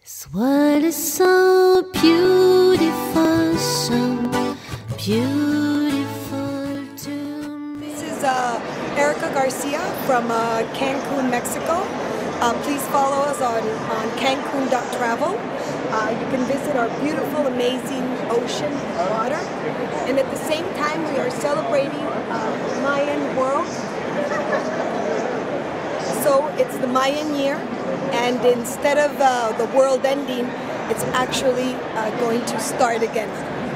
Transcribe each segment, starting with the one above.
This world is so beautiful, so beautiful to me. This is Erica Garcia from Cancun, Mexico. Please follow us on Cancun.travel. You can visit our beautiful, amazing ocean and water. And at the same time, we are celebrating Mayan World. So it's the Mayan year, and instead of the world ending, it's actually going to start again.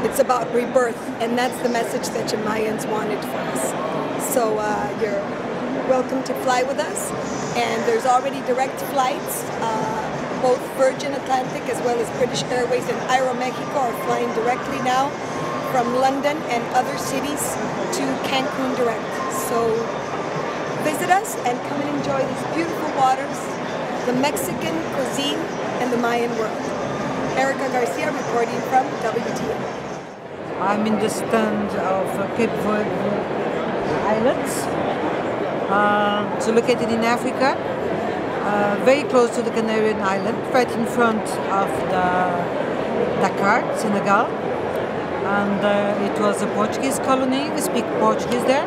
It's about rebirth, and that's the message that the Mayans wanted for us. So you're welcome to fly with us, and there's already direct flights. Both Virgin Atlantic as well as British Airways and Aeromexico are flying directly now from London and other cities to Cancun direct. So visit us and come and enjoy these beautiful waters, the Mexican cuisine, and the Mayan world. Erica Garcia reporting from WTM. I'm in the stand of Cape Verde Islands. It's located in Africa, very close to the Canarian island, right in front of the Dakar, Senegal. And it was a Portuguese colony. We speak Portuguese there.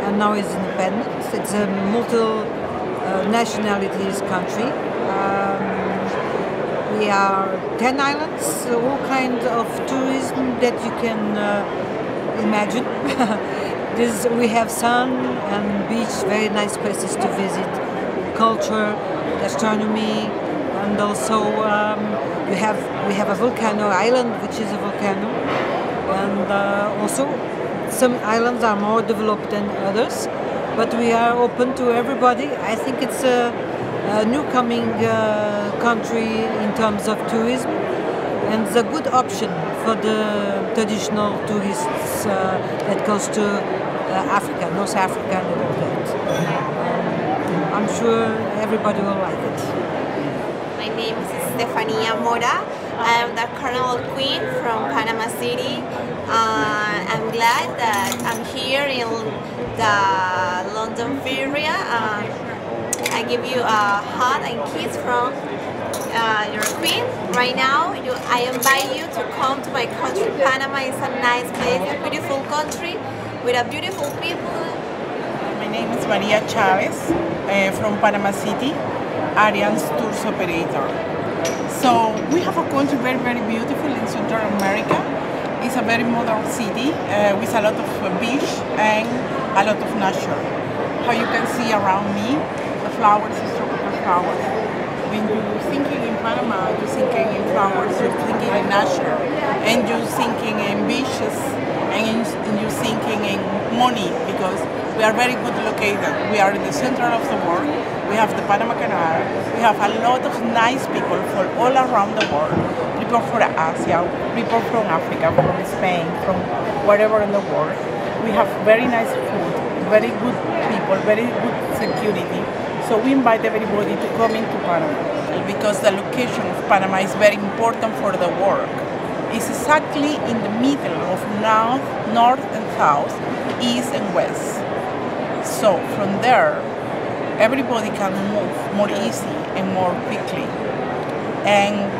And now it's independent. It's a multi-nationalities country. We are 10 islands, all kinds of tourism that you can imagine. We have sun and beach, very nice places to visit, culture, gastronomy, and also we have a volcano island, which is a volcano, and also some islands are more developed than others, but we are open to everybody. I think it's a new coming country in terms of tourism, and it's a good option for the traditional tourists that goes to Africa, North Africa and all that. I'm sure everybody will like it. My name is Stefania Mora. I am the Carnival Queen from Panama City. I'm glad that I'm here in the London area. I give you a hug and kiss from your queen. Right now, I invite you to come to my country. Panama is a nice place, a beautiful country with a beautiful people. My name is Maria Chavez from Panama City, Ariane's tours operator. So we have a country very, very beautiful in Central America. It's a very modern city with a lot of beach and a lot of nature. How you can see around me, the flowers is tropical flowers. When you're thinking in Panama, you're thinking in flowers, you're thinking in nature, and you're thinking in beaches, and you're thinking in money, because we are very good located. We are in the center of the world. We have the Panama Canal. We have a lot of nice people from all around the world. People from Asia, people from Africa, from Spain, from wherever in the world. We have very nice food, very good people, very good security. So we invite everybody to come into Panama, because the location of Panama is very important for the work. It's exactly in the middle of north and south, east and west. So from there, everybody can move more easy and more quickly. And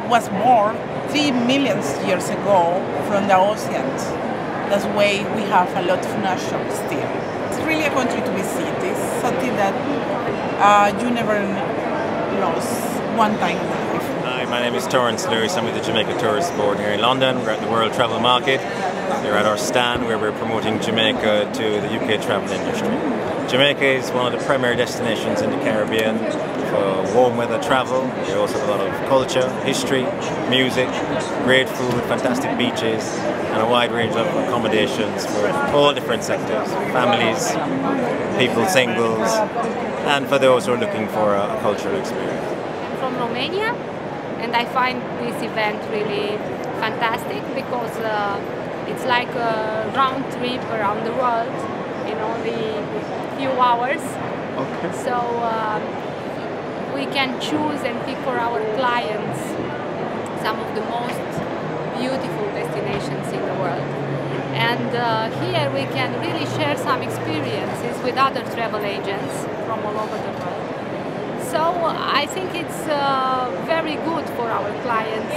was born 3 million years ago from the oceans. That's why we have a lot of nature still. It's really a country to visit. It's something that you never lost one time in life. Hi, my name is Torrance Lewis. I'm with the Jamaica Tourist Board here in London. We're at the World Travel Market. We're at our stand where we're promoting Jamaica to the UK travel industry. Jamaica is one of the primary destinations in the Caribbean for warm weather travel. We also have a lot of culture, history, music, great food, fantastic beaches, and a wide range of accommodations for all different sectors, families, people singles, and for those who are looking for a cultural experience. I'm from Romania, and I find this event really fantastic because it's like a round trip around the world in only few hours. Okay. So we can choose and pick for our clients some of the most beautiful destinations in the world. And here we can really share some experiences with other travel agents from all over the world. So I think it's very good for our clients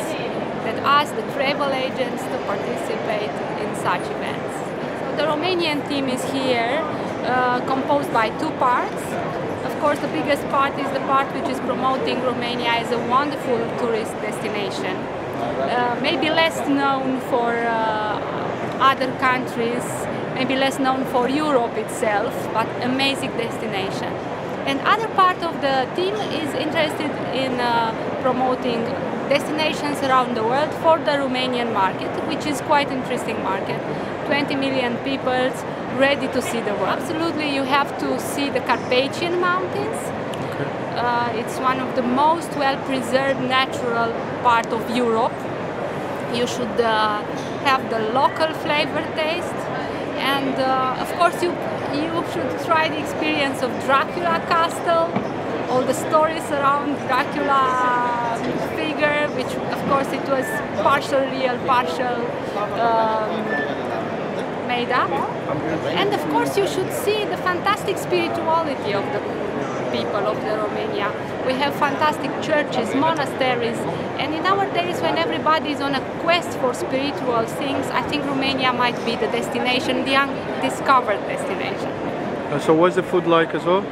that ask the travel agents to participate in such events. So the Romanian team is here, composed by two parts. Of course, the biggest part is the part which is promoting Romania as a wonderful tourist destination. Maybe less known for other countries, maybe less known for Europe itself, but amazing destination. And other part of the team is interested in promoting destinations around the world for the Romanian market, which is quite interesting market. 20 million people ready to see the world. Absolutely, you have to see the Carpathian Mountains. Okay. It's one of the most well-preserved natural part of Europe. You should have the local flavor taste, and of course you should try the experience of Dracula Castle, all the stories around Dracula figure, which of course it was partial real, partial made up. And of course you should see the fantastic spirituality of the people of the Romania. We have fantastic churches, monasteries, and in our days when everybody is on a quest for spiritual things, I think Romania might be the destination, the undiscovered destination. So what's the food like as well?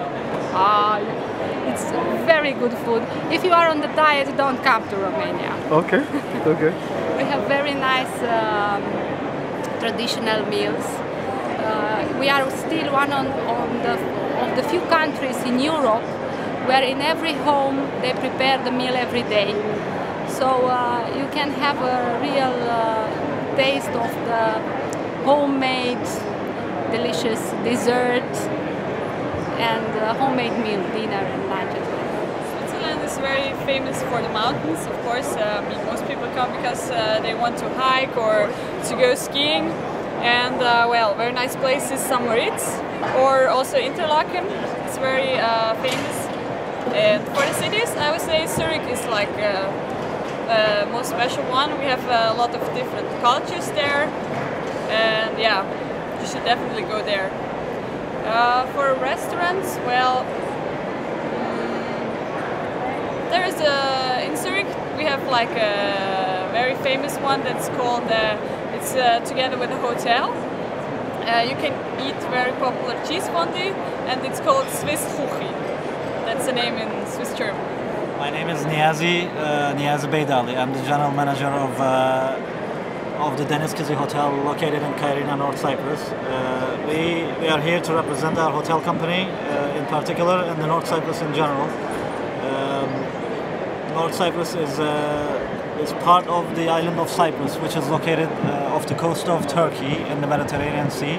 It's very good food. If you are on the diet, don't come to Romania. Okay, okay. We have very nice traditional meals. We are still one of the few countries in Europe where in every home they prepare the meal every day. So you can have a real taste of the homemade delicious dessert and homemade meal, dinner and lunch as well. Switzerland is very famous for the mountains, of course. Most people come because they want to hike or to go skiing. And well, very nice place is St. Moritz or also Interlaken. It's very famous. And for the cities, I would say Zurich is like most special one. We have a lot of different cultures there, and yeah, you should definitely go there. For restaurants, well, there is in Zurich we have like a very famous one that's called. It's together with a hotel. You can eat very popular cheese fondue, and it's called Swiss Kuchi. That's the name in Swiss German. My name is Niyazi Beydali. I'm the general manager of the Deniz Kızı Hotel located in Kayrina, North Cyprus. We are here to represent our hotel company in particular and the North Cyprus in general. North Cyprus is part of the island of Cyprus, which is located off the coast of Turkey in the Mediterranean Sea.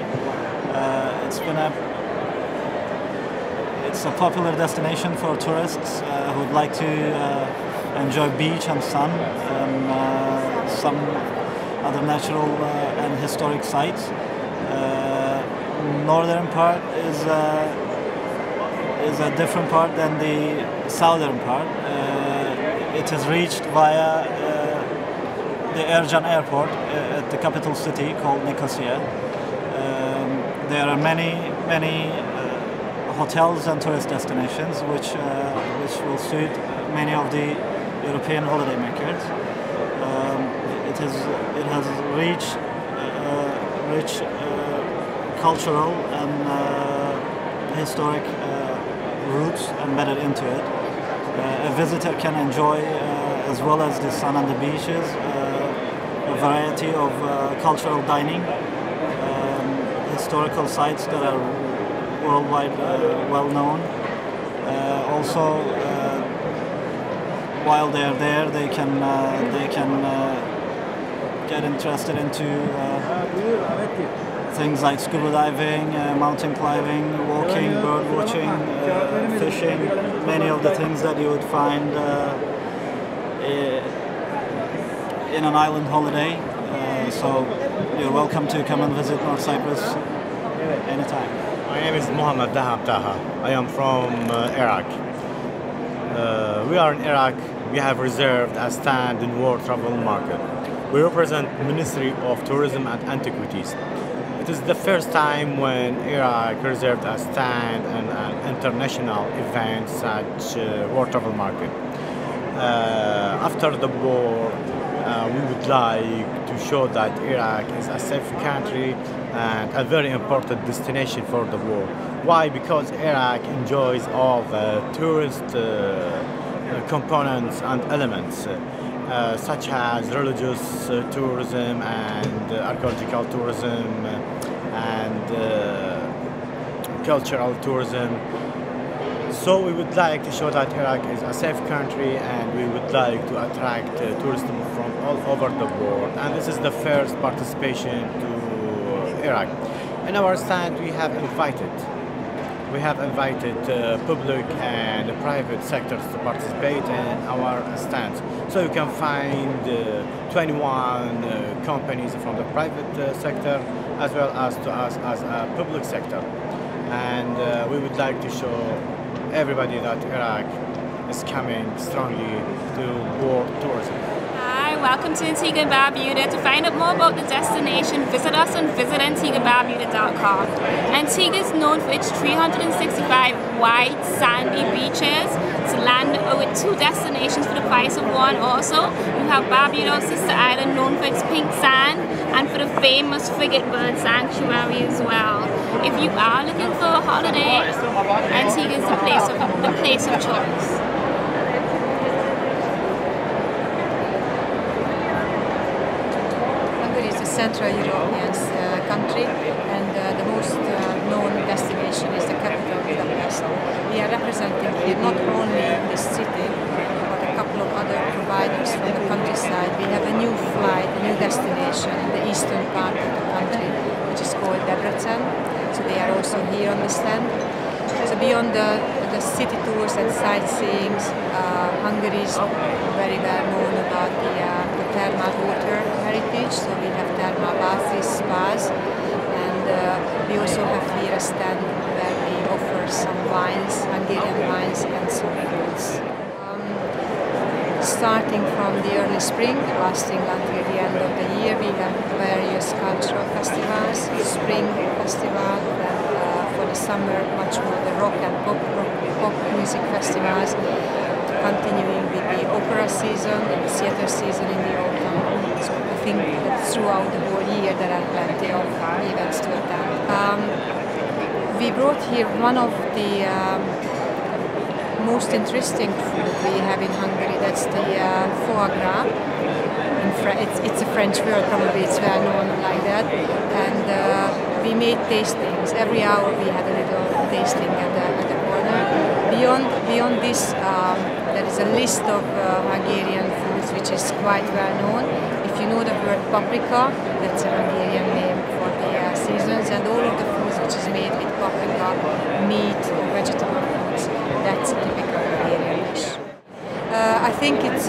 It's a popular destination for tourists who would like to enjoy beach and sun and some other natural and historic sites. Northern part is a different part than the southern part. It is reached via the Ercan Airport at the capital city called Nicosia. There are many hotels and tourist destinations which will suit many of the European holidaymakers. It has rich cultural and historic roots embedded into it. A visitor can enjoy, as well as the sun and the beaches, a variety of cultural dining, historical sites that are worldwide well known. Also, while they are there, they can get interested into things like scuba diving, mountain climbing, walking, bird watching, fishing, many of the things that you would find in an island holiday. So you're welcome to come and visit North Cyprus anytime. My name is Mohammed Daham Taha. I am from Iraq. We are in Iraq. We have reserved a stand in World Travel Market. We represent Ministry of Tourism and Antiquities. It is the first time when Iraq reserved a stand in an international event such World Travel Market. after the war, we would like to show that Iraq is a safe country and a very important destination for the world. Why? Because Iraq enjoys all the tourist components and elements, such as religious tourism and archaeological tourism and cultural tourism. So we would like to show that Iraq is a safe country, and we would like to attract tourists from all over the world. And this is the first participation to Iraq. In our stand, we have invited public and private sectors to participate in our stands. So you can find 21 companies from the private sector as well as to us as a public sector. And we would like to show everybody that Iraq is coming strongly to world tourism. Hi, welcome to Antigua and Barbuda. To find out more about the destination, visit us on visitantiguabarbuda.com. Antigua is known for its 365 white sandy beaches. It's land with 2 destinations for the price of 1 also. You have Barbuda, sister island, known for its pink sand and for the famous frigate bird sanctuary as well. If you are looking for a holiday, Antigua is the place of choice. Hungary is a Central European country, and the most known destination is the capital, Budapest. We are representing here not only the city, but a couple of other providers from the countryside. We have a new flight, a new destination in the eastern part of the country, which is called Debrecen. So they are also here on the stand. So beyond the city tours and sightseeing, Hungary is very well known about the thermal water heritage. So we have thermal baths, spas, and we also have here a stand where we offer some wines, Hungarian wines, and some foods. Starting from the early spring, lasting until the end of the year, we have various cultural festivals, spring festival, and for the summer much more the rock and pop music festivals, continuing with the opera season and theatre season in the autumn. So I think that throughout the whole year there are plenty of events to attend. We brought here one of the most interesting food we have in Hungary. That's the foie gras. It's a French word, probably it's well known like that. And we made tastings. Every hour we had a little tasting at the corner. Beyond this, there is a list of Hungarian foods which is quite well known. If you know the word paprika, that's a Hungarian name for the seasons, and all of the foods which is made with paprika, meat or vegetable foods, that's a typical Hungarian dish. I think it's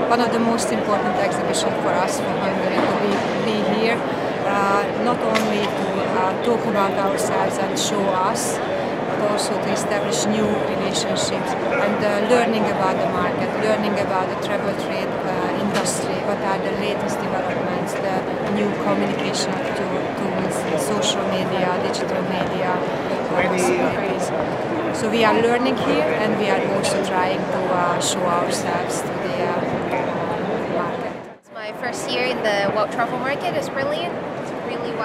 one of the most important exhibitions for us, for Hungary, to be here, not only to talk about ourselves and show us, but also to establish new relationships and learning about the market, learning about the travel trade industry, what are the latest developments, the new communication tools, social media, digital media, possibilities. So we are learning here, and we are also trying to show ourselves to the market. It's my first year in the World Travel Market. It's brilliant. It's really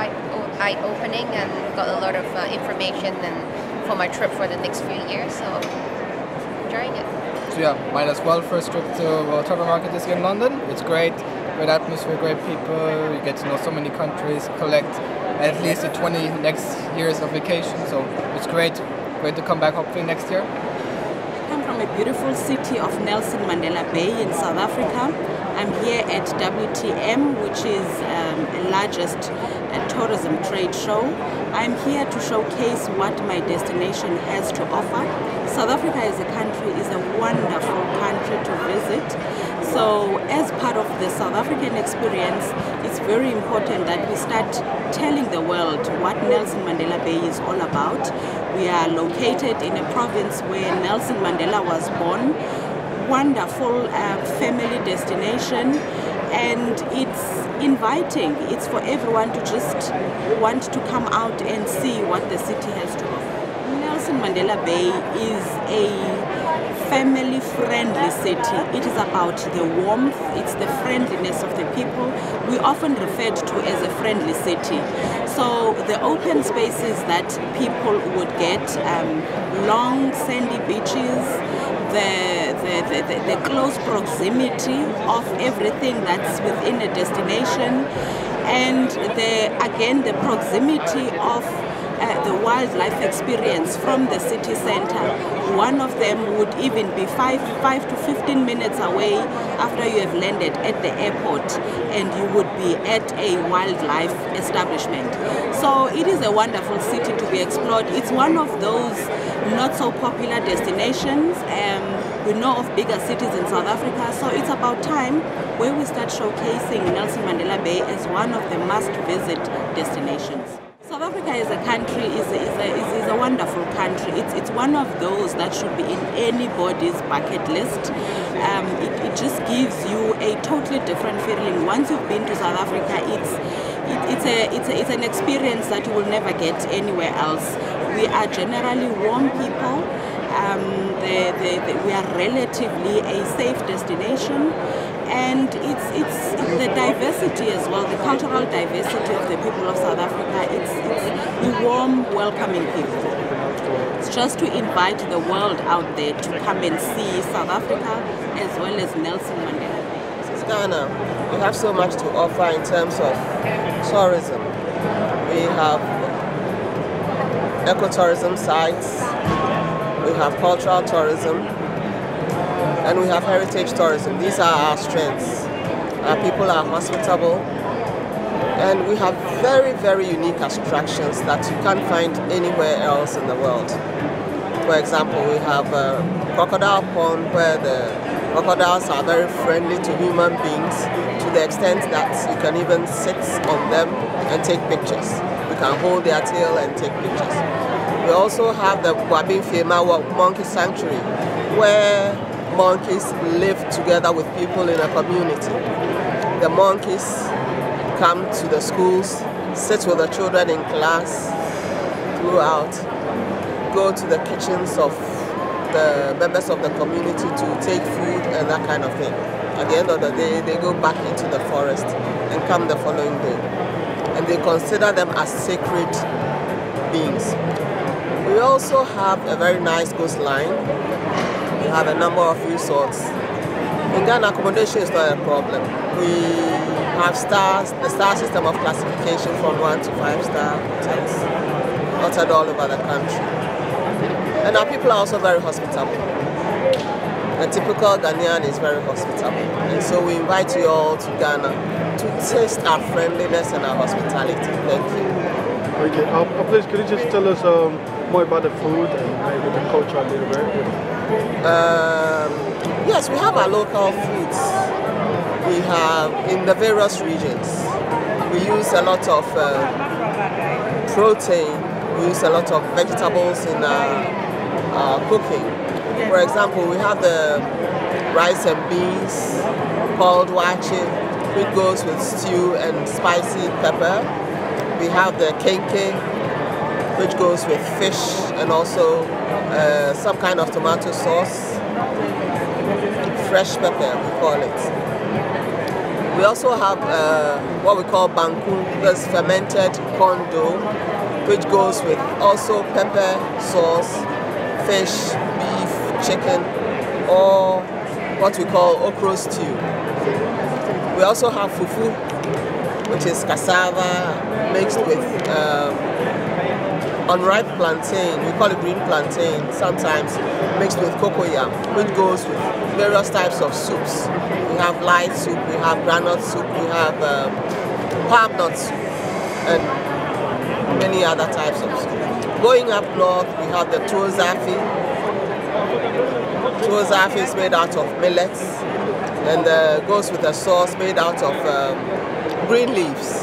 eye-opening, and got a lot of information and for my trip for the next few years. So enjoying it. So yeah, mine as well. First trip to World Travel Market this year in London. It's great. Great atmosphere, great people. You get to know so many countries. Collect at least 20 next years of vacation. So it's great. Great to come back hopefully next year. I come from a beautiful city of Nelson Mandela Bay in South Africa. I'm here at WTM, which is the largest tourism trade show. I'm here to showcase what my destination has to offer. South Africa as a country is a wonderful country to visit. So as part of the South African experience, it's very important that we start telling the world what Nelson Mandela Bay is all about. We are located in a province where Nelson Mandela was born. Wonderful family destination, and it's inviting. It's for everyone to just want to come out and see what the city has to offer. Nelson Mandela Bay is a family-friendly city. It is about the warmth, it's the friendliness of the people. We often referred to as a friendly city. So the open spaces that people would get, long sandy beaches, the close proximity of everything that's within a destination, and the proximity of the wildlife experience from the city center. One of them would even be 5 to 15 minutes away after you have landed at the airport, and you would be at a wildlife establishment. So it is a wonderful city to be explored. It's one of those not so popular destinations. We know of bigger cities in South Africa, so it's about time where we start showcasing Nelson Mandela Bay as one of the must-visit destinations. South Africa as a country is a wonderful country. It's one of those that should be in anybody's bucket list. It just gives you a totally different feeling. Once you've been to South Africa, it's an experience that you will never get anywhere else. We are generally warm people. We are relatively a safe destination, and it's the diversity as well, the cultural diversity of the people of South Africa. It's warm, welcoming people. It's just to invite the world out there to come and see South Africa as well as Nelson Mandela Bay. Since Ghana, we have so much to offer in terms of tourism. We have ecotourism sites, we have cultural tourism, and we have heritage tourism. These are our strengths. Our people are hospitable, and we have very, very unique attractions that you can't find anywhere else in the world. For example, we have a crocodile pond where the crocodiles are very friendly to human beings to the extent that you can even sit on them and take pictures. You can hold their tail and take pictures. We also have the Wabin Fema Monkey Sanctuary, where monkeys live together with people in a community. The monkeys come to the schools, sit with the children in class throughout, go to the kitchens of the members of the community to take food and that kind of thing. At the end of the day, they go back into the forest and come the following day. And they consider them as sacred beings. We also have a very nice coastline. We have a number of resorts. In Ghana, accommodation is not a problem. We have the star system of classification from 1 to 5-star hotels, dotted all over the country. And our people are also very hospitable. The typical Ghanaian is very hospitable. And so we invite you all to Ghana to taste our friendliness and our hospitality. Thank you. Okay, please could you just tell us more about the food and maybe the culture a little bit? Yes, we have our local foods. We have in the various regions. We use a lot of protein. We use a lot of vegetables in our cooking. For example, we have the rice and beans called wache, which goes with stew and spicy pepper. We have the kenke, which goes with fish and also some kind of tomato sauce, fresh pepper we call it. We also have what we call banku, that's fermented corn dough, which goes with also pepper sauce, fish, beef, chicken, or what we call okra stew. We also have fufu, which is cassava mixed with unripe plantain. We call it green plantain, sometimes mixed with cocoyam, which goes with various types of soups. We have light soup, we have granite soup, we have palm nut soup, and many other types of soup. Going up north, we have the tuozafi. Tuozafi is made out of millets and goes with a sauce made out of green leaves.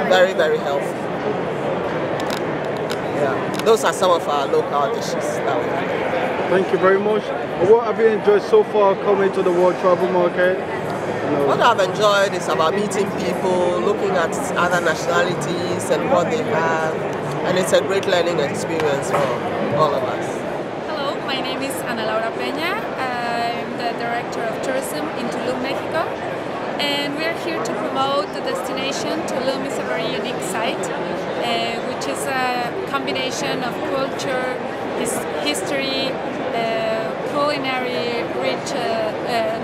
Very, very healthy. Yeah, those are some of our local dishes that we have. Thank you very much. What have you enjoyed so far coming to the World Travel Market? What I've enjoyed is about meeting people, looking at other nationalities and what they have, and it's a great learning experience for all of us. Hello, my name is Ana Laura Peña. Director of Tourism in Tulum, Mexico. And we're here to promote the destination. Tulum is a very unique site, which is a combination of culture, history, culinary, rich,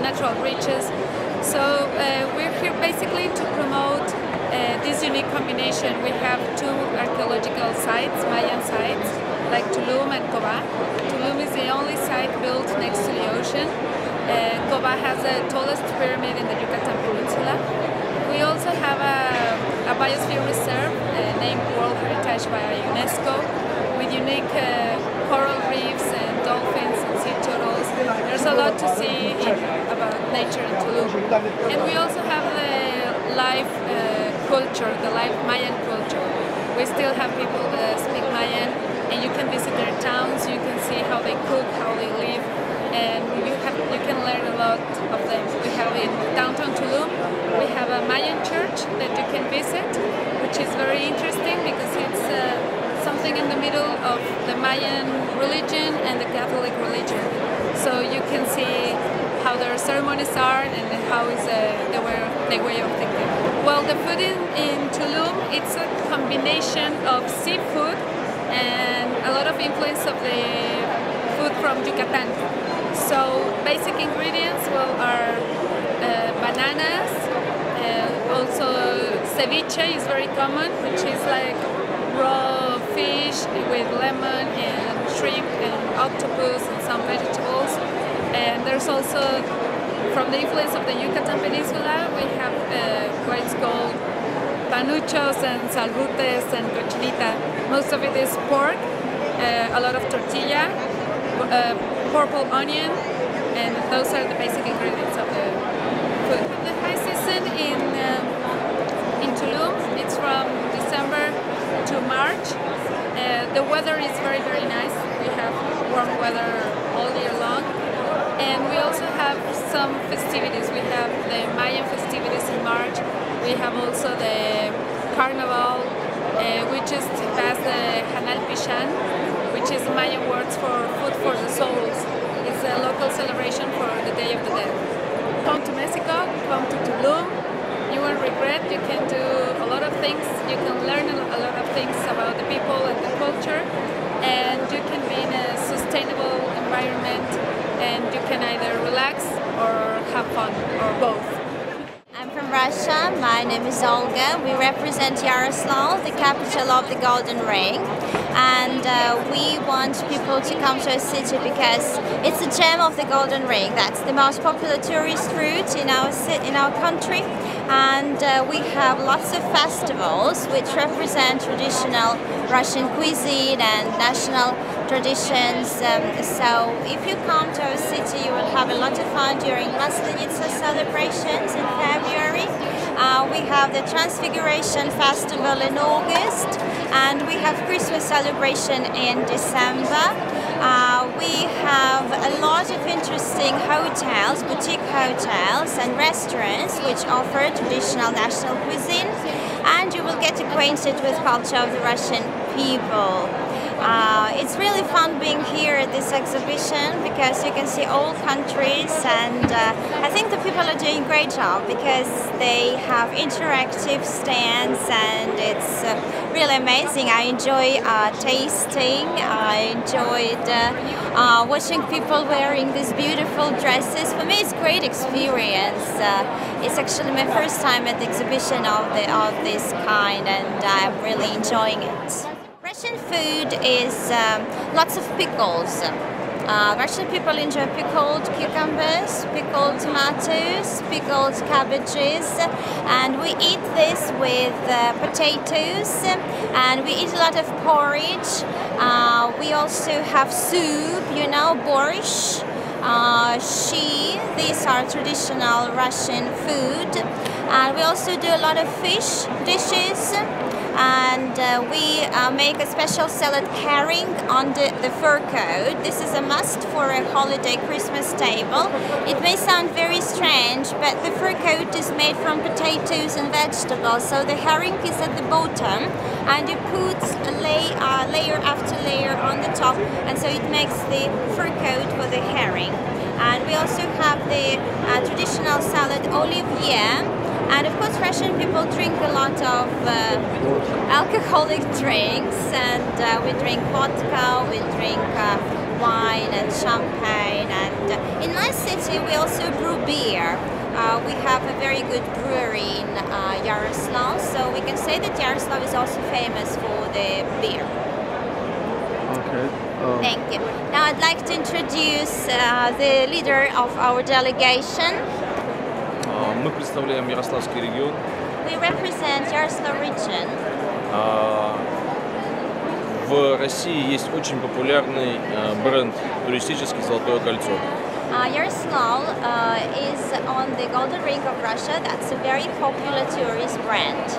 natural riches. So we're here basically to promote this unique combination. We have two archaeological sites, Mayan sites, like Tulum and Coba. Tulum is the only site built next to the ocean. Coba has the tallest pyramid in the Yucatan Peninsula. We also have a biosphere reserve named World Heritage by UNESCO with unique coral reefs and dolphins and sea turtles. There's a lot to see about nature in Tulum. And we also have the live culture, the live Mayan culture. We still have people that speak Mayan, and you can visit their towns, you can see how they cook, how they live, and you can learn a lot of them. We have in downtown Tulum, we have a Mayan church that you can visit, which is very interesting because it's something in the middle of the Mayan religion and the Catholic religion. So you can see how their ceremonies are and how is their way of thinking. Well, the food in Tulum, it's a combination of seafood and a lot of influence of the food from Yucatan. So basic ingredients are bananas, also ceviche is very common, which is like raw fish with lemon and shrimp and octopus and some vegetables. And there's also, from the influence of the Yucatan Peninsula, we have what's called panuchos and salbutes and cochinita. Most of it is pork, a lot of tortilla, purple onion, and those are the basic ingredients of the food. The high season in Tulum, it's from December to March. The weather is very, very nice. We have warm weather all year long. And we also have some festivities. We have the Mayan festivities in March. We have also the Carnival. We just passed the Hanal Pishan, which is Mayan words for food for the souls. It's a local celebration for the Day of the Dead. Come to Mexico, come to Tulum. You won't regret. You can do a lot of things. You can learn a lot of things about the people and the culture. And you can be in a sustainable environment, and you can either relax or have fun, or both. I'm from Russia. My name is Olga. We represent Yaroslavl, the capital of the Golden Ring. And we want people to come to our city because it's a gem of the Golden Ring. That's the most popular tourist route in our country. And we have lots of festivals which represent traditional Russian cuisine and national traditions. So if you come to our city, you will have a lot of fun during Maslenitsa celebrations in February. We have the Transfiguration Festival in August, and we have Christmas celebration in December. We have a lot of interesting hotels, boutique hotels and restaurants which offer traditional national cuisine, and you will get acquainted with culture of the Russian people. It's really fun being here at this exhibition because you can see all countries, and I think the people are doing a great job because they have interactive stands, and it's really amazing. I enjoy tasting. I enjoyed watching people wearing these beautiful dresses. For me, it's a great experience. It's actually my first time at the exhibition of this kind, and I'm really enjoying it. Russian food is lots of pickles. Russian people enjoy pickled cucumbers, pickled tomatoes, pickled cabbages, and we eat this with potatoes, and we eat a lot of porridge. We also have soup, you know, borscht, these are traditional Russian food. And we also do a lot of fish dishes. And we make a special salad herring on the fur coat. This is a must for a holiday Christmas table. It may sound very strange, but the fur coat is made from potatoes and vegetables, so the herring is at the bottom, and you put layer after layer on the top, and so it makes the fur coat for the herring. And we also have the traditional salad olivier. And of course, Russian people drink a lot of alcoholic drinks, and we drink vodka, we drink wine and champagne. And in my city, we also brew beer. We have a very good brewery in Yaroslav, so we can say that Yaroslav is also famous for the beer. Okay. Thank you. Now I'd like to introduce the leader of our delegation. Мы представляем Ярославский регион. We represent Yaroslav region. В России есть очень популярный бренд туристический «Золотое кольцо». Yaroslav is on the Golden Ring of Russia. That's a very popular tourist brand.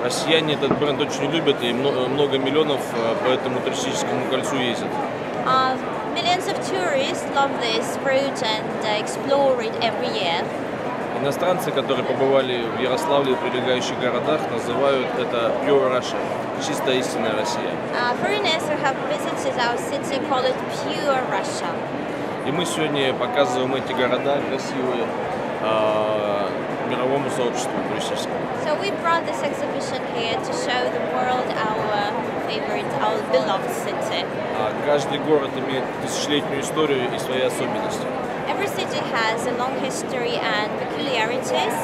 Россияне этот бренд очень любят, и много миллионов по этому туристическому кольцу ездят. Millions of tourists love this route and explore it every year. Иностранцы, которые побывали в Ярославле и прилегающих городах, называют это Pure Russia, чистая истинная Россия. Foreigners who have visited our city call it Pure Russia. И мы сегодня показываем эти города красивые мировому сообществу туристическому. So we brought this exhibition here to show the world our favorite, our beloved city. Каждый город имеет тысячелетнюю историю и свои особенности. Every city has a long history and peculiarities.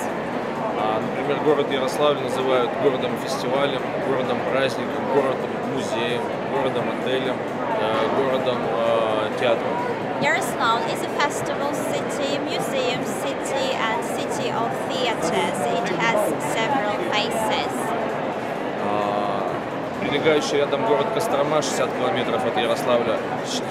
Например, город Ярославль называют городом-фестивалем, городом-праздником, городом-музеем, городом-отелем, городом-театром. Yaroslav is a festival city, museum city, and city of theaters. It has several faces. Прилегающий рядом город Кострома, 60 километров от Ярославля,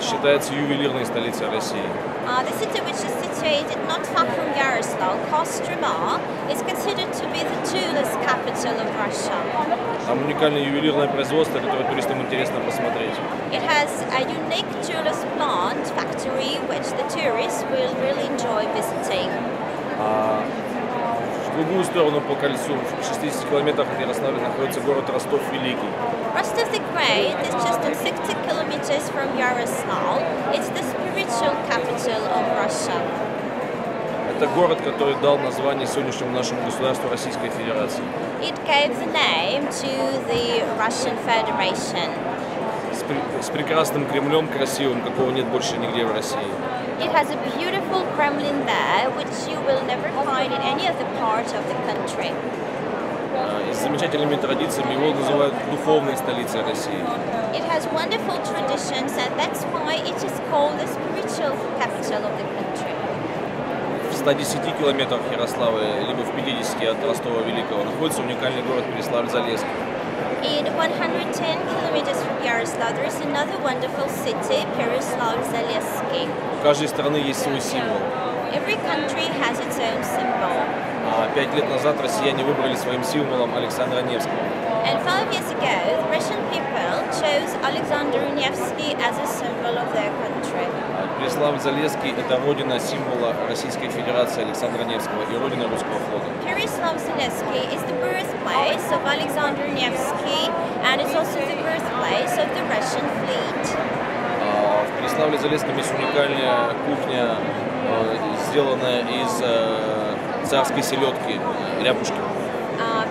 считается ювелирной столицей России. The city which is situated not far from Yaroslav, Kostroma, is considered to be the jeweler's capital of Russia. Там уникальное ювелирное производство, которое туристам интересно посмотреть. It has a unique jeweler's plant factory which the tourists will really enjoy visiting. В другую сторону по кольцу, в 60 километрах от Ярославля, находится город Ростов-Великий. Rostov the Great is just 60 kilometers from Yaroslav. It's the spiritual capital of Russia. Это город, который дал название сегодняшнему нашему государству Российской Федерации. It gave the name to the Russian Federation. С прекрасным Кремлем, красивым, какого нет больше нигде в России. It has a beautiful Kremlin there, which you will never find in any other part of the country. И с замечательными традициями его называют духовной столицей России. It has wonderful traditions, and that's why it is called the spiritual capital of the country. В 110 километрах Ярослава, либо в 50 от Ростова Великого, находится уникальный город Переславль-Залесский. In 110 kilometers from Yaroslav, there is another wonderful city, Переславль-Залесский. У каждой страны есть свой символ. Every country has its own symbol. 5 лет назад россияне выбрали своим символом Александра Невского. And 5 years ago, the Russian people chose Alexander Nevsky as a symbol of their country. Переславль-Залесский – это родина символа Российской Федерации Александра Невского и родина русского флота. Переславль-Залесский is the birthplace of Alexander Nevsky, and it's also the birthplace of the Russian fleet. В Переславле-Залесском есть уникальная кухня, сделанная из царской селедки, ряпушки.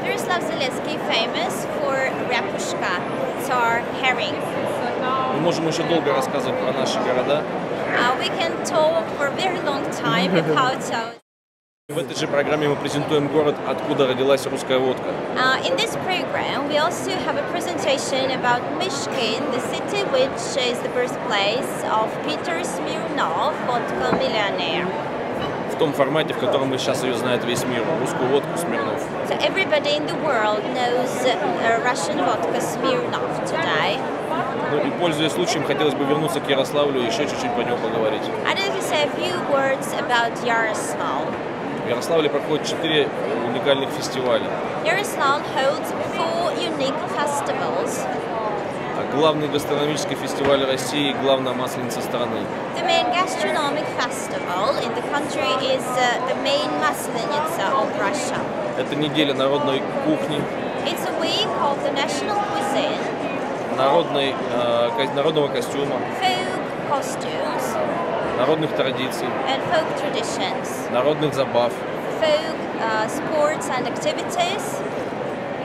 Переславль-Залесский famous for ряпушка, tsar herring. Мы можем еще долго рассказывать про наши города. We can talk for a very long time about our... В этой же программе мы презентуем город, откуда родилась русская водка. In this program, we also have a presentation about Myshkin, the city which is the birthplace of Peter Smirnov, vodka millionaire. В том формате, в котором мы сейчас ее знает весь мир, русскую водку Смирнов. So everybody in the world knows Russian vodka Smirnov today. Ну и пользуясь случаем, хотелось бы вернуться к Ярославлю и еще чуть-чуть по нему поговорить. I'd like to say a few words about Yaroslav. В Ярославле проходит 4 уникальных фестиваля. Yaroslav holds 4 unique festivals. Главный гастрономический фестиваль России, главная масленица страны. The main gastronomic festival in the country is the main maslenitsa of Russia. Это неделя народной кухни. It's a week of the national cuisine. Народного костюма. Folk costumes. народных традиций, and folk traditions, народных забав. folk sports and activities.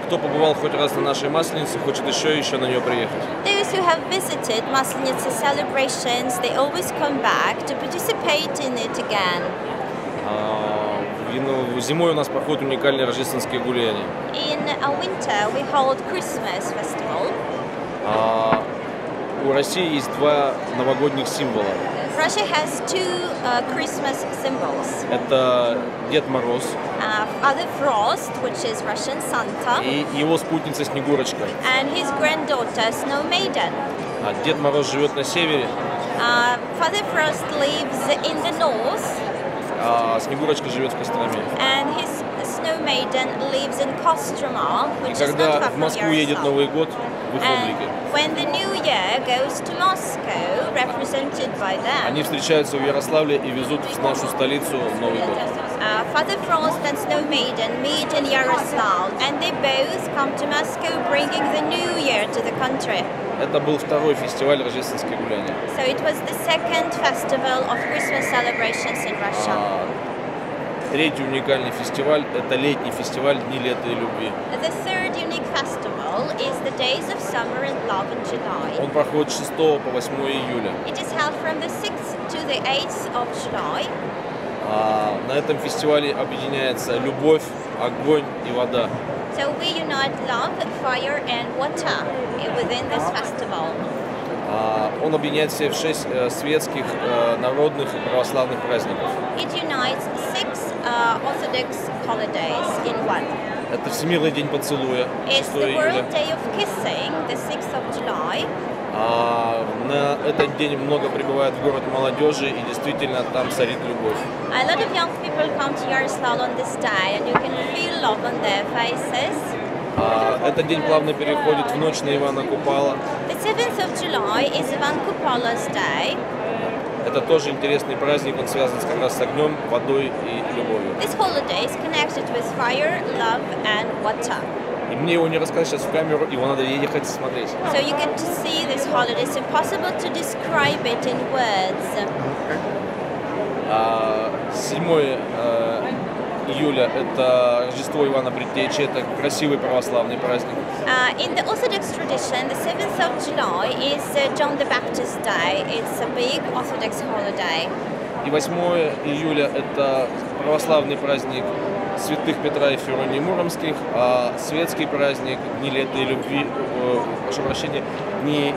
Кто побывал хоть раз на нашей Масленице, хочет еще на нее приехать. Those who have visited Maslenitsa celebrations, they always come back to participate in it again. Зимой у нас проходят уникальные рождественские гуляния. In winter, we hold Christmas festival. У России есть два новогодних символа. Russia has two Christmas symbols. Это Дед Мороз Father Frost, which is Russian Santa, и его спутница Снегурочка. and his granddaughter Snow Maiden. Дед Мороз живет на севере, Father Frost lives in the north, а Снегурочка живет в Костроме. and his Snow Maiden lives in Kostroma, И which is not когда far в from Москву едет Yaroslavl. Новый год, в их облике, And when the new year goes to Moscow, represented by them, они встречаются в Ярославле и везут в нашу столицу Новый год. Father Frost and Snow Maiden meet in Yaroslavl, and they both come to Moscow, bringing the new year to the country. Это был второй фестиваль рождественских гуляний. So it was the second festival of Christmas celebrations in Russia. Третий уникальный фестиваль – это летний фестиваль Дни лета и любви. The third unique festival is the Days of Summer and Love in July. Он проходит с 6 по 8 июля. It is held from the 6th to the 8th of July. На этом фестивале объединяется любовь, огонь и вода. So we unite love, fire and water within this festival. Он объединяет все 6 светских, народных и православных праздников. It unites 6 Orthodox holidays in one. Это Всемирный день поцелуя, 6 It's the июля. World Day of Kissing, the 6th of July. На этот день много прибывает в город молодежи, и действительно там царит любовь. A lot of young people come to Yaroslavl on this day, and you can feel love on their faces. Этот день плавно переходит в ночь на Ивана Купала. The 7th of July is Ivan Kupala's day. Это тоже интересный праздник, он связан как раз с огнем, водой и любовью. This holiday is connected with fire, love and water. И мне его не рассказать сейчас в камеру, его надо ехать и смотреть. So you get to see this holiday. It's impossible to describe it in words. 7 июля это Рождество Ивана Предтечи, это красивый православный праздник. In the Orthodox tradition, the 7th of July is John the Baptist Day. It's a big Orthodox holiday. И 8 июля это православный праздник святых Петра и Феронии Муромских, а светский праздник Дни лета и любви, прошу прощения, Дни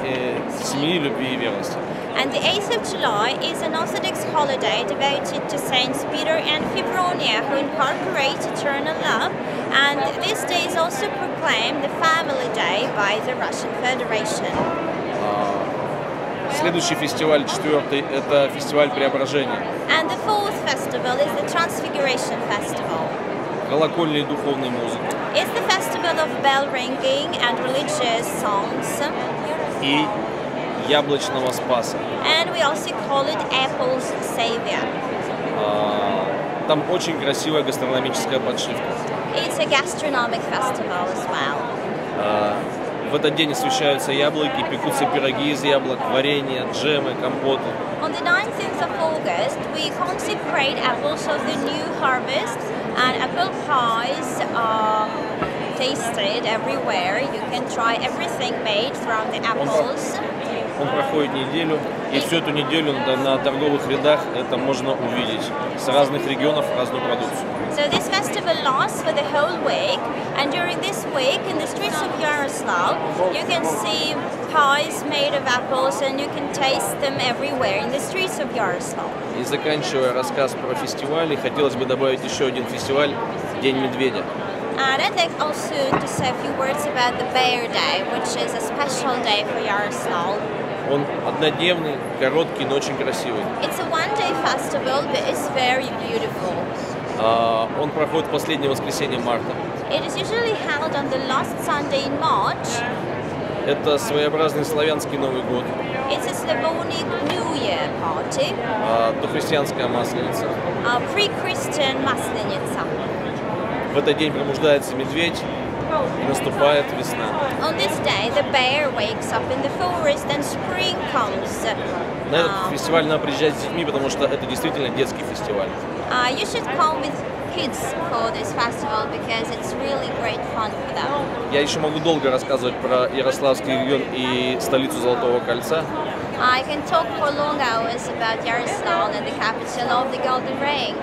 семьи, любви и верности. And the 8th of July is an Orthodox holiday devoted to Saints Peter and Fevronia, who incorporate eternal love. And this day is also proclaimed the Family Day by the Russian Federation. Следующий фестиваль, 4-й, это фестиваль Преображения. And the 4th festival is the Transfiguration Festival. Колокольной и духовной музыки. It's the festival of bell ringing and religious songs. И яблочного Спаса. And we also call it Apple's Savior. Там очень красивая гастрономическая подшивка. It's a gastronomic festival as well. В этот день освещаются яблоки, пекутся пироги из яблок, варенье, джемы, компоты. On the 19th of August, we consecrate apples of the new harvest, and apple pies are tasted everywhere. You can try everything made from the apples. Он проходит неделю, и всю эту неделю на торговых рядах это можно увидеть с разных регионов разную продукцию. So this festival lasts for the whole week, and during this week in the streets of Yaroslavl, you can see pies made of apples, and you can taste them everywhere in the streets of Yaroslavl. И заканчивая рассказ про фестивали, хотелось бы добавить еще один фестиваль – День медведя. And I'd like also to say a few words about the Bear Day, which is a special day for Yaroslavl. Он однодневный, короткий, но очень красивый. It's a one-day festival, but it's very beautiful. Он проходит в последнее воскресенье марта. It is usually held on the last Sunday in March. Это своеобразный славянский Новый год. It's a Slavonic New Year party. Дохристианская Масленица. Pre-Christian Maslenitsa. В этот день пробуждается медведь наступает весна. On this day, the bear wakes up in the forest and spring comes. На этот фестиваль надо приезжать с детьми, потому что это действительно детский фестиваль. You should come with kids for this festival because it's really great fun for them. Я еще могу долго рассказывать про Ярославский регион и столицу Золотого кольца. I can talk for long hours about Yaroslavl and the capital of the Golden Ring.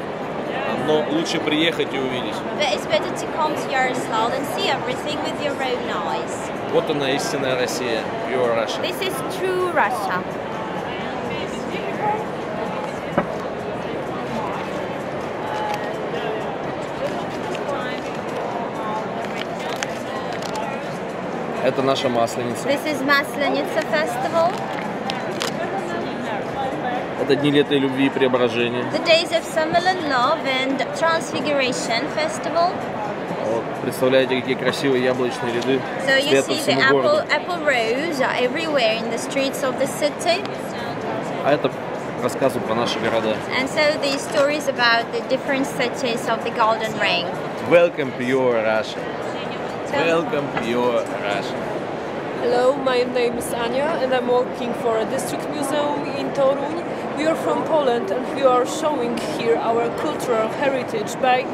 Но лучше приехать и увидеть. But it's better to come to Yaroslavl and see everything with your own eyes. Вот она, истинная Россия, pure Russia. This is true Russia. Это наша Масленица. This is Maslenitsa festival. Это дни лета и любви и преображения. The days of summer and love and transfiguration festival. Вот, представляете, какие красивые яблочные ряды. So you Цвет по see the всему городу. apple rows are everywhere in the streets of the city. А это рассказывают про наши города. And so these stories about the different cities of the Golden Ring. Welcome pure Russia. Welcome pure Russia. Hello, my name is Ania and I'm working for a district museum in Toruń. We are from Poland and we are showing here our cultural heritage by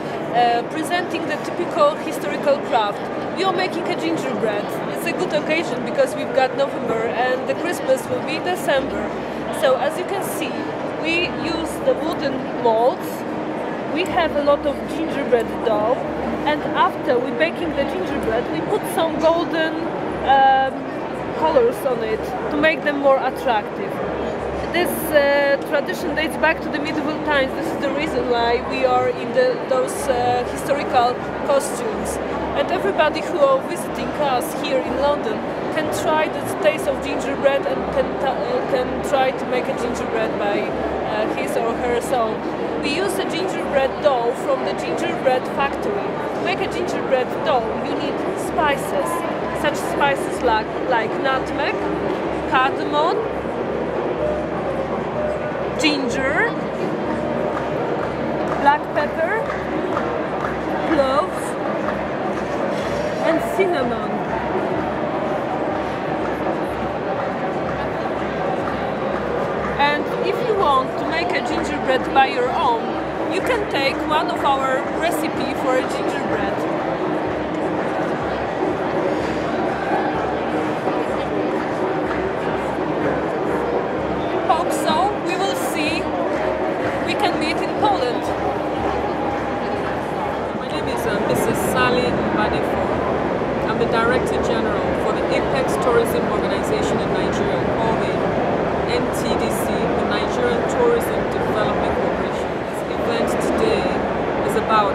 presenting the typical historical craft. We are making a gingerbread. It's a good occasion because we've got November and the Christmas will be December. So as you can see, we use the wooden molds. We have a lot of gingerbread dough, and after we baking the gingerbread, we put some golden colors on it to make them more attractive. This tradition dates back to the medieval times. This is the reason why we are in those historical costumes. And everybody who are visiting us here in London can try the taste of gingerbread and can try to make a gingerbread by his or herself. We use a gingerbread dough from the gingerbread factory. To make a gingerbread dough, you need spices, such spices like nutmeg, cardamom, ginger, black pepper, cloves, and cinnamon. And if you want to make a gingerbread by your own, you can take one of our recipe for a gingerbread. Hope so. We will see. We can meet in Poland. My name is Mrs. Sally Mbadefo. I'm the Director General for the Apex Tourism Organization in Nigeria, called the NTDC, the Nigerian Tourism Development Corporation. This event today is about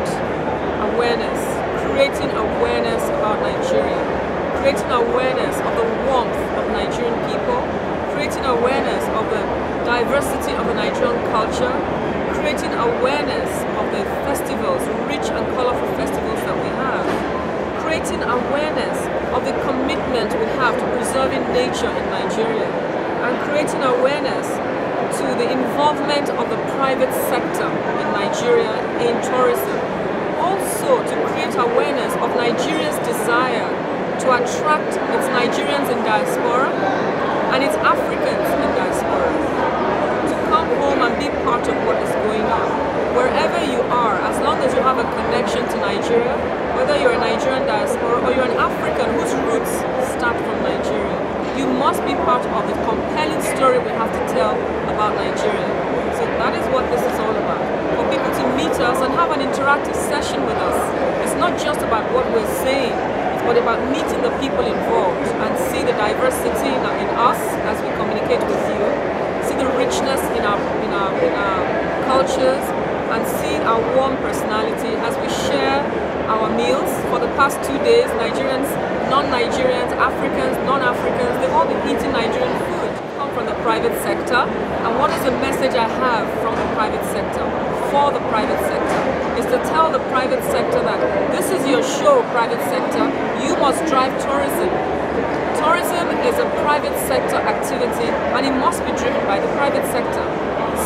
awareness, creating awareness about Nigeria, creating awareness of the warmth of Nigerian people, creating awareness of the diversity of the Nigerian culture, creating awareness of the festivals, rich and colorful festivals that we have, creating awareness of the commitment we have to preserving nature in Nigeria, and creating awareness to the involvement of the private sector in Nigeria in tourism. Also to create awareness of Nigeria's desire to attract its Nigerians in diaspora and its Africans in diaspora to come home and be part of what is going on. Wherever you are, as long as you have a connection to Nigeria, whether you're a Nigerian diaspora or you're an African whose roots start from Nigeria, you must be part of the compelling story we have to tell about Nigeria. So that is what this is all about. For people to meet us and have an interactive session with us. It's not just about what we're saying, but about meeting the people involved and see the diversity in us as we communicate with you, see the richness in our cultures, and see our warm personality as we share our meals. For the past 2 days, Nigerians, non-Nigerians, Africans, non-Africans, they've all been eating Nigerian food. Come from the private sector, and what is the message I have from the private sector, for the private sector, is to tell the private sector that this is your show, private sector, you must drive tourism. Tourism is a private sector activity, and it must be driven by the private sector.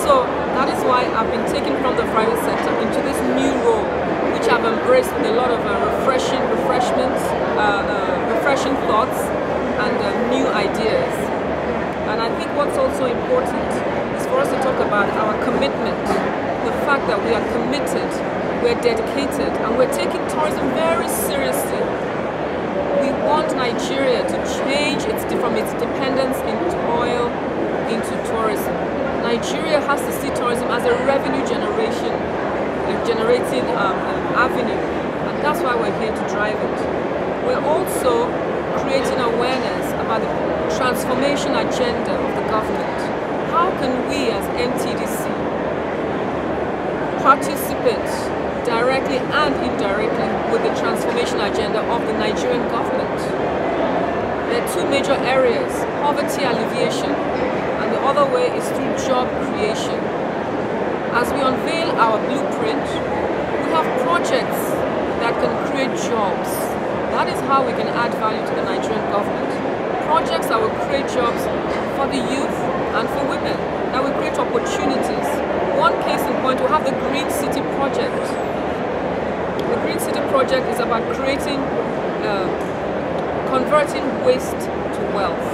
So that is why I've been taken from the private sector into this new role, which I've embraced with a lot of refreshments, ideas. And I think what's also important is for us to talk about our commitment, the fact that we are committed, we're dedicated, and we're taking tourism very seriously. We want Nigeria to change from its dependence in oil into tourism. Nigeria has to see tourism as a revenue generating avenue, and that's why we're here to drive it. We're also creating awareness about the transformation agenda of the government. How can we as MTDC participate directly and indirectly with the transformation agenda of the Nigerian government? There are two major areas: poverty alleviation, and the other way is through job creation. As we unveil our blueprint, we have projects that can create jobs. That is how we can add value to the Nigerian government. Projects that will create jobs for the youth and for women, that will create opportunities. One case in point, we have the Green City Project. The Green City Project is about converting waste to wealth.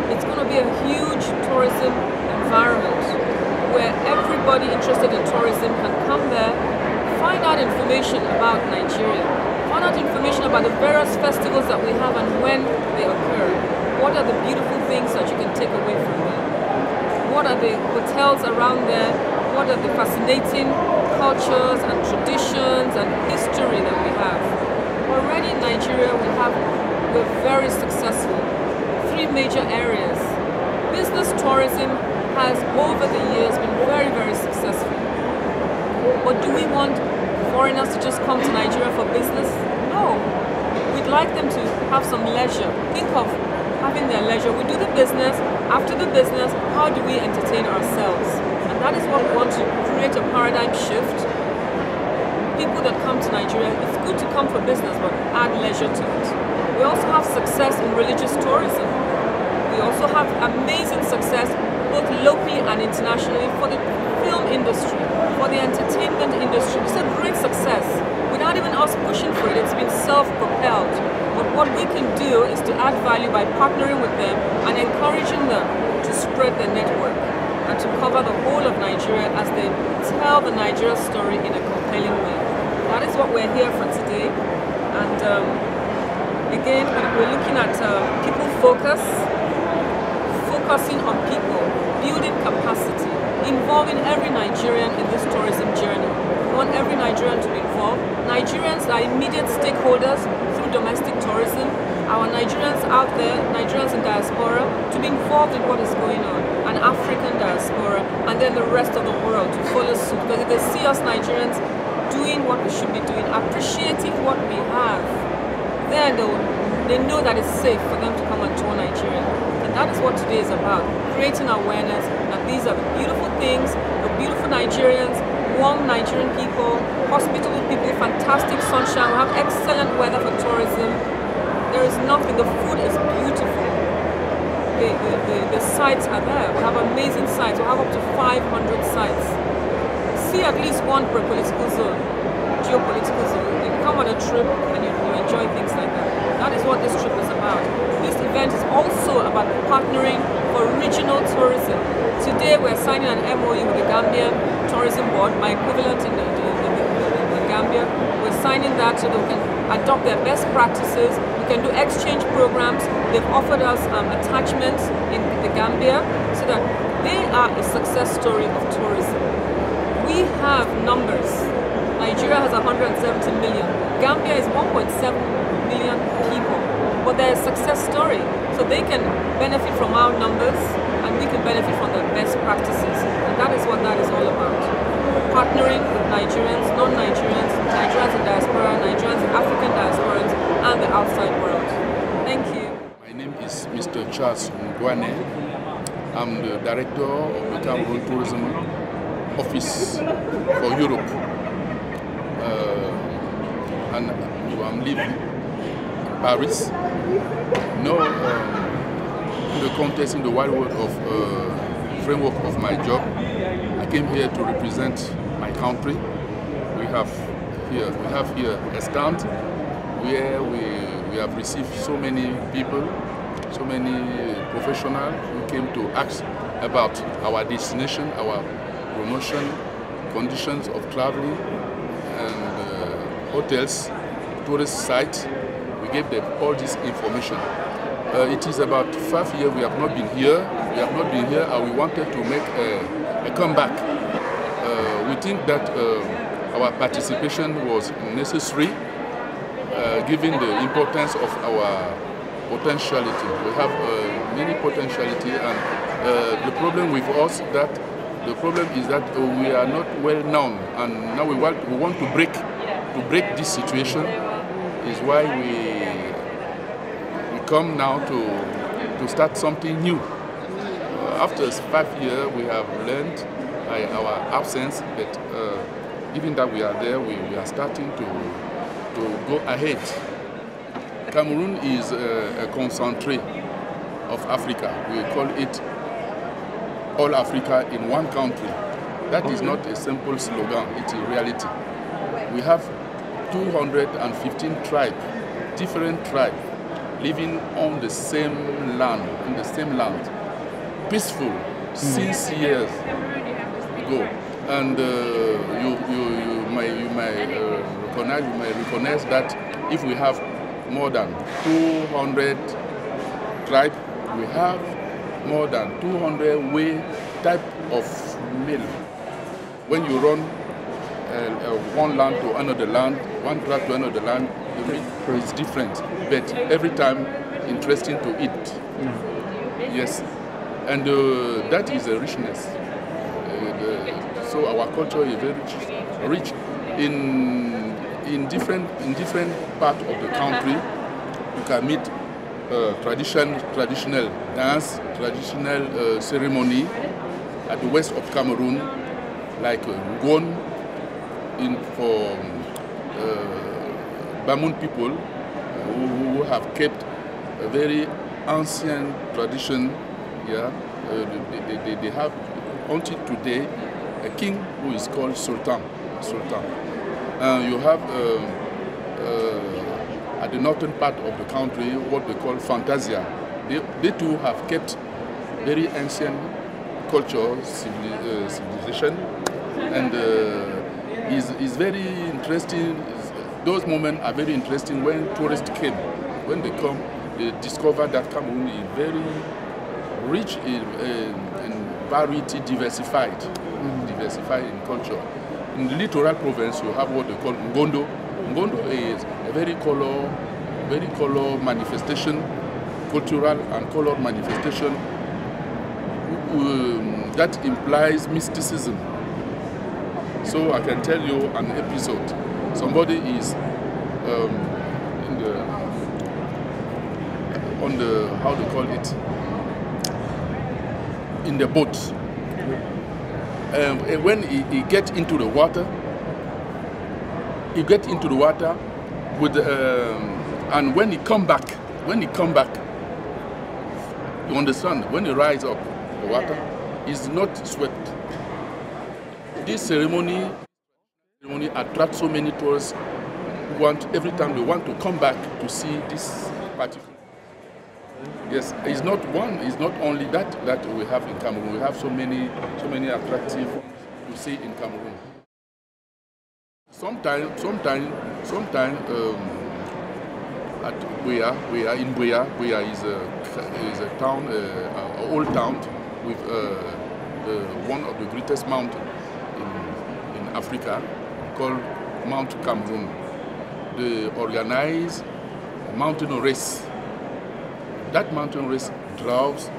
It's going to be a huge tourism environment where everybody interested in tourism can come there, find out information about Nigeria, find out information about the various festivals that we have and when they occur. What are the beautiful things that you can take away from there? What are the hotels around there? What are the fascinating cultures and traditions and history that we have? Already in Nigeria, we're very successful. 3 major areas. Business tourism has over the years been very, very successful. But do we want foreigners to just come to Nigeria for business? No. We'd like them to have some leisure. Think of having their leisure. We do the business. After the business, how do we entertain ourselves? And that is what we want to create, a paradigm shift. People that come to Nigeria, it's good to come for business, but add leisure to it. We also have success in religious tourism. We also have amazing success both locally and internationally for the film industry, for the entertainment industry. It's a great success. Without even us pushing for it, it's been self-propelled. But what we can do is to add value by partnering with them and encouraging them to spread their network and to cover the whole of Nigeria as they tell the Nigeria story in a compelling way. That is what we're here for today. And again, we're looking at people focusing on people, building capacity, involving every Nigerian in this tourism journey. We want every Nigerian to be involved. Nigerians are immediate stakeholders through domestic tourism. Our Nigerians out there, Nigerians in diaspora, to be involved in what is going on, and African diaspora, and then the rest of the world to follow suit. Because if they see us Nigerians doing what we should be doing, appreciating what we have, then they know that it's safe for them to come and tour Nigeria. And that is what today is about, creating awareness that these are the beautiful things, the beautiful Nigerians, warm Nigerian people, hospitable people, fantastic sunshine. We have excellent weather for tourism. There is nothing, the food is beautiful. The sites are there. We have amazing sites. We have up to 500 sites. See at least one per political zone, geopolitical zone. You come on a trip and you enjoy things like that. That is what this trip is about. This event is also about partnering for regional tourism. Today we're signing an MOU with the Gambian Tourism Board, my equivalent in the Gambia. We're signing that so that we can adopt their best practices. We can do exchange programs. They've offered us attachments in the Gambia so that they are a success story of tourism. We have numbers. Nigeria has 170 million. Gambia is 1.7 million people. But they're a success story. So they can benefit from our numbers and we can benefit from their best practices. And that is what that is all about. Partnering with Nigerians, non-Nigerians, Nigerians in diaspora, Nigerians in African diasporans, and the outside world. Thank you. My name is Mr. Charles Ngwane. I'm the director of the Cameroon Tourism Office for Europe. And I'm living in Paris. Now, in the context, in the wide world of framework of my job, I came here to represent my country. We have here a stand where we have received so many people so many professionals who came to ask about our destination, our promotion, conditions of traveling, and hotels, tourist sites. We gave them all this information. It is about 5 years we have not been here. We have not been here, and we wanted to make a comeback. We think that our participation was necessary, given the importance of our potentiality. We have many potentiality, and the problem with us is that we are not well known, and now we want to break this situation. Is why we come now to start something new. After 5 years, we have learned by our absence that even that we are there, we are starting to go ahead. Cameroon is a concentrate of Africa. We call it all Africa in one country. That is not a simple slogan, it's a reality. We have 215 tribes, different tribes, living on the same land, peaceful since years ago. And you may recognize that if we have more than 200 tribes, we have more than 200 type of meal. When you run one land to another land, one tribe to another land, the meat is different, but every time interesting to eat. Yes, and that is a richness. So our culture is very rich in different parts of the country. You can meet traditional dance, traditional ceremony at the west of Cameroon, like Ngon, for Bamoun people who have kept a very ancient tradition. Yeah, they have until today a king who is called Sultan. You have at the northern part of the country what they call Fantasia. They too have kept very ancient culture, civilization, and is very interesting. Those moments are very interesting when tourists came. When they come, they discover that Cameroon is very rich in variety, diversified in culture. In the littoral province, you have what they call Ngondo. Ngondo is a very color manifestation, cultural and color manifestation that implies mysticism. So I can tell you an episode. Somebody is how do you call it? In the boat. When he gets into the water, with and when he come back, you understand, when he rise up the water, is not swept. This ceremony attracts so many tourists who every time they want to come back to see this particular. Yes, it's not only that we have in Cameroon. We have so many attractive to see in Cameroon. Sometimes at Buea in Buea is a town, an old town with one of the greatest mountains in Africa called Mount Cameroon. They organize a mountain race. That mountain race draws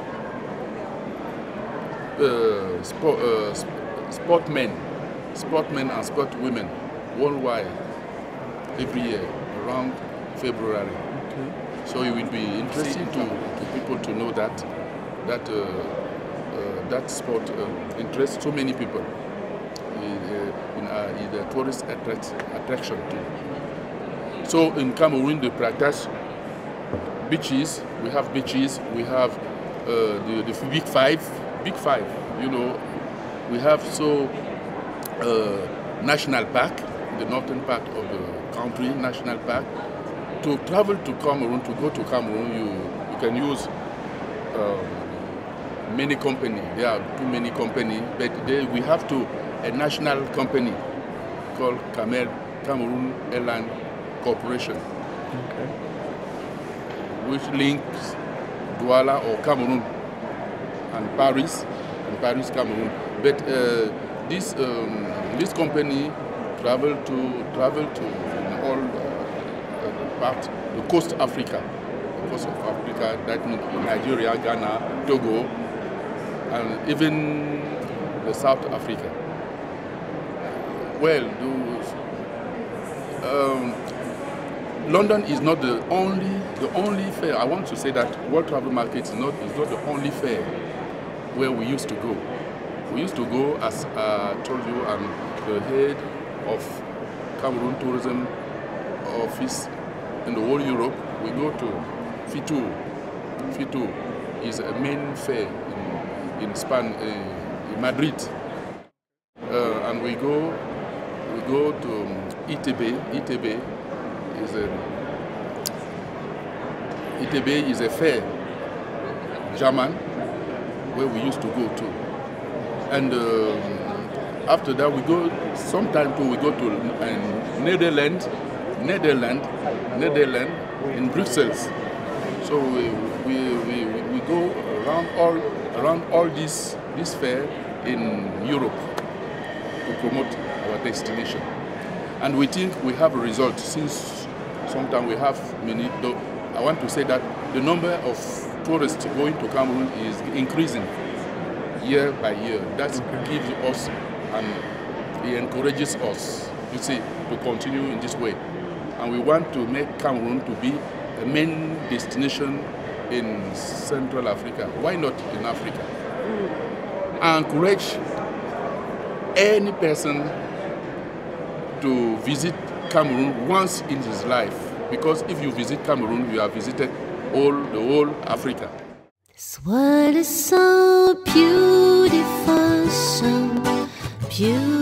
sportmen and sportwomen worldwide every year around February. Okay. So it will be interesting to people to know that that sport interests so many people. It's a tourist attraction too. So in Cameroon, they practice beaches. We have beaches. We have the big five. You know, we have national park, the northern part of the country, national park. To travel to Cameroon, to go to Cameroon, you can use many companies. There are too many companies, but we have a national company called Cameroon Airline Corporation, which links Douala or Cameroon and Paris, Cameroon. But this company travel to all parts, the coast of Africa. That means Nigeria, Ghana, Togo, and even the South Africa. Well, London is not the only fair. I want to say that World Travel Market is not the only fair where we used to go. We used to go, as I told you, I'm the head of Cameroon Tourism Office in the whole Europe. We go to FITU. FITU is a main fair in Spain, in Madrid, and we go to ITB. ITB is a fair, German, where we used to go to, and after that we go. Sometime too we go to Netherlands in Brussels. So we go around all this fair in Europe to promote our destination, and we think we have a result. Since sometimes we have many. I want to say that the number of tourists going to Cameroon is increasing year by year. That gives us and it encourages us, you see, to continue in this way. And we want to make Cameroon to be a main destination in Central Africa. Why not in Africa? I encourage any person to visit Cameroon once in his life, because if you visit Cameroon, you have visited the whole Africa. This world is so beautiful, so beautiful.